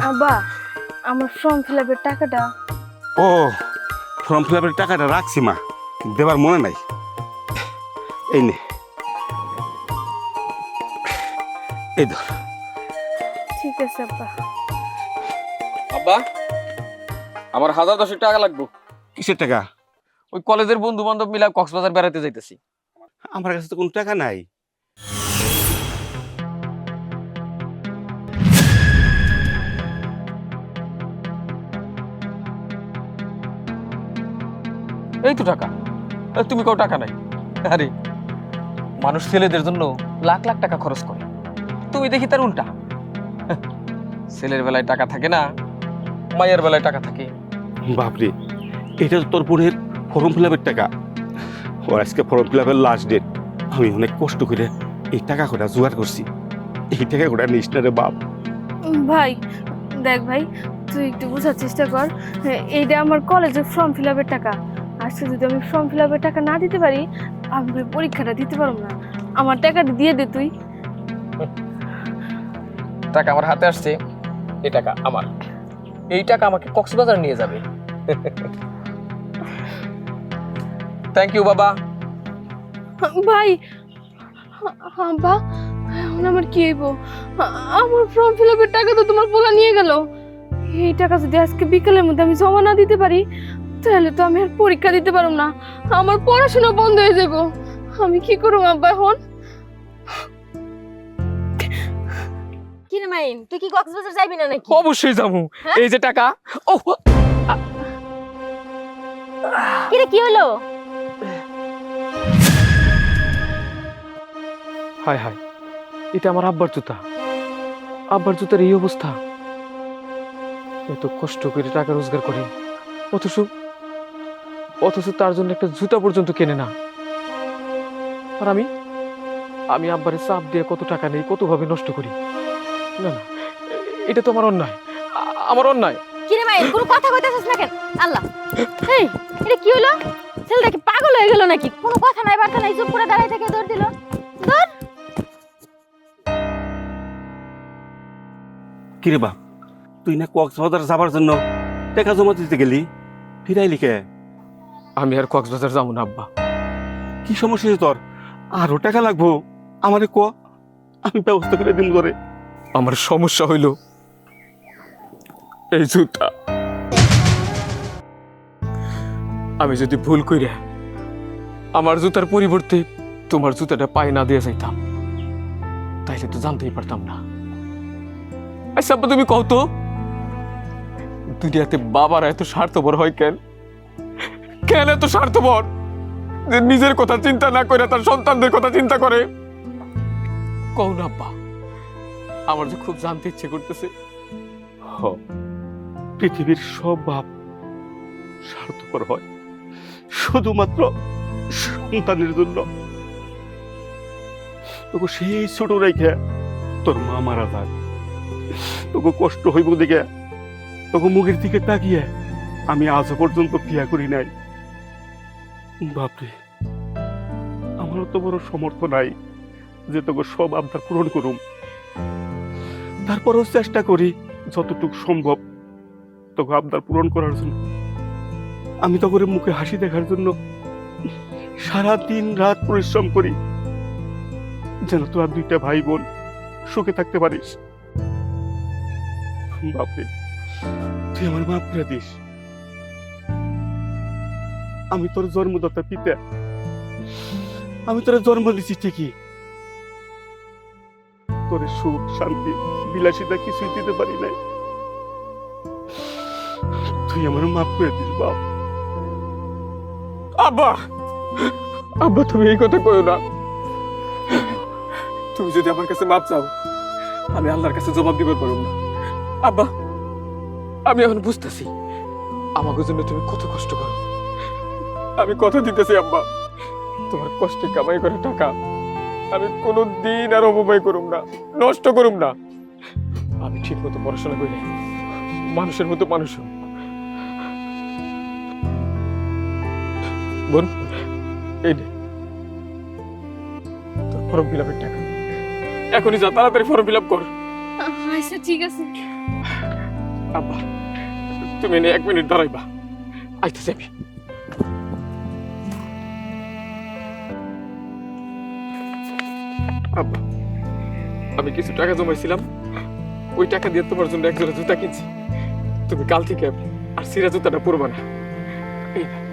আব্বা, আমার form fill আপের টাকাটা। ও, ফর্ম ফিল আপের টাকাটা রাখছি মা, দেবার মনে নাই। এই নে, এই ধর। ঠিক আছে আব্বা। আব্বা, আমার 1010 টাকা লাগবে। কিসের টাকা? ওই কলেজের বন্ধু বান্ধব মিলা কক্সবাজার বেড়াতে যাইতেছি। আমার কাছে তো কোনো টাকা নাই। এই তো টাকা। তুমি কেউ টাকা নাই? আরে মানুষ ছেলেদের জন্য লাখ লাখ টাকা খরচ করে, তুমি দেখি তার উল্টা। ছেলের বেলায় টাকা থাকে না, মায়ের বেলায় টাকা থাকে। বাপরে, এটা তো তোর বোনের ফর্ম ফিল আপের টাকা। ওর আজকে ফর্ম ফিল আপের লাস্ট ডেট। আমি অনেক কষ্ট করে এই টাকা কটা জোগাড় করছি। এই টাকা কটা নিস না রে বাপ। ভাই দেখ ভাই, তুই একটু বোঝার চেষ্টা কর। এইটা আমার কলেজের ফর্ম ফিল আপের টাকা। আজকে যদি আমি ফর্ম ফিল আপের টাকা না দিতে পারি, আমি ভাই পরীক্ষাটা দিতে পারবো না। আমার টাকাটা দিয়ে দে তুই। টাকা আমার হাতে আসছে, এই টাকা আমার। এই টাকা আমাকে কক্সবাজার নিয়ে যাবে। থ্যাংক ইউ বাবা। ভাই আব্বা, এখন আমার কি হইব? আমার ফর্ম ফিল আপের টাকা তো তোমার পোলা নিয়ে গেল। এই টাকা যদি আজকে বিকেলের মধ্যে আমি জমা না দিতে পারি, তাহলে তো আমি আর পরীক্ষা দিতে পারবো না। আমার পড়াশোনা বন্ধ হয়ে যাব। আমি কি করব আব্বা এখন? কি রে মাইন, তুই কি কক্সবাজার যাইবি না নাকি? অবশ্যই যাবো। এই যে টাকা। ও কি রে, কি হলো? হায় হায়, এটা আমার আব্বার জুতা। আব্বার জুতার এই অবস্থা। এত কষ্ট করে টাকা রোজগার করে, অথচ অথচ তার জন্য একটা জুতা পর্যন্ত কেনে না। আর আমি আব্বারে চাপ দিয়ে কত টাকা নেই, কত ভাবে নষ্ট করি। না না, এটা তো আমার অন্যায়, আমার অন্যায়। কি রে মাইন, কোনো কথা কইতাছিস না কেন? আল্লাহ, এই এটা কি হলো? ছেলেটা কি পাগল হয়ে গেল নাকি? কোনো কথা নাই, বার্তা নাই, চুপ করে দাঁড়ায় থেকে দৌড় দিল। দৌড়। কিরে বাপ, তুই না কক্সবাজার যাবার জন্য টাকা জমা দিতে গেলি, ফিরাইলি কে? আমি আর কক্সবাজার যাবো না আব্বা। কি সমস্যা হয়েছে তোর? আরো টাকা লাগবো, আমারে ক, আমি ব্যবস্থা করে দিন তোরে। আমার সমস্যা হইল এই জুতা। আমি যদি ভুল কইরা আমার জুতার পরিবর্তে তোমার জুতাটা পায়ে না দিয়ে যাইতাম, তাইলে তো জানতেই পারতাম না। আচ্ছা আব্বা, তুমি কও তো, দুনিয়াতে বাবারা এত স্বার্থপর হয় কেন? কেন এত স্বার্থপর যে নিজের কথা চিন্তা না করে তার সন্তানদের কথা চিন্তা করে? কও না আব্বা, আমার যে খুব জানতে ইচ্ছে করতেছে। হ, পৃথিবীর সব বাপ স্বার্থপর হয় শুধুমাত্র সন্তানের জন্য। তোকে সেই ছোট রেখে তোর মা মারা যায়, তোকে কষ্ট হইব দেখে তোকে মুখের দিকে তাকিয়ে আমি আজও পর্যন্ত বিয়া করি নাই। বাপরে, আমারও তো বড় সমর্থ নাই যে তোকে সব আবদার পূরণ করুম। তারপরও চেষ্টা করি যতটুকু সম্ভব তোকে আবদার পূরণ করার জন্য। আমি তো করে মুখে হাসি দেখার জন্য সারা দিন রাত পরিশ্রম করি, যেন তোর দুইটা ভাই বোন সুখে থাকতে পারিস। বাপরে, তুই আমার মাফ করে দিস। আমি তোর জন্মদাতা পিতা, আমি তোর জন্ম দিচ্ছি ঠিকই, তোর সুখ শান্তি বিলাসিতা কিছুই দিতে পারি নাই। তুই আমার মাফ করে দিস বাপ। আব্বা, আব্বা তুমি এই কথা কইও না। তুমি যদি আমার কাছে মাপ চাও, আমি আল্লাহর কাছে জবাব দিবার পারব না। আব্বা, আমি এখন বুঝতেছি আমাকে জন্য তুমি কত কষ্ট করো। আমি কথা দিতেছি আব্বা, তোমার কষ্টে কামাই করে টাকা আমি কোনো দিন আর অপব্যয় করুম না, নষ্ট করুম না। আমি ঠিক মতো পড়াশোনা করি, মানুষের মতো মানুষ হই। বোন, এই নে তোর ফর্ম ফিল আপের টাকা। এখনই যা, তাড়াতাড়ি ফর্ম ফিল আপ কর। আচ্ছা ঠিক আছে। আব্বা তুমি এনে 1 মিনিট দাঁড়াইবা, আইতেছি আমি। আব্বা আমি কিছু টাকা জমাইছিলাম, ওই টাকা দিয়ে তোমার জন্য 1 জোড়া জুতা কিনছি। তুমি কাল থেকে আর সিরা জুতাটা পরবা না। এই না।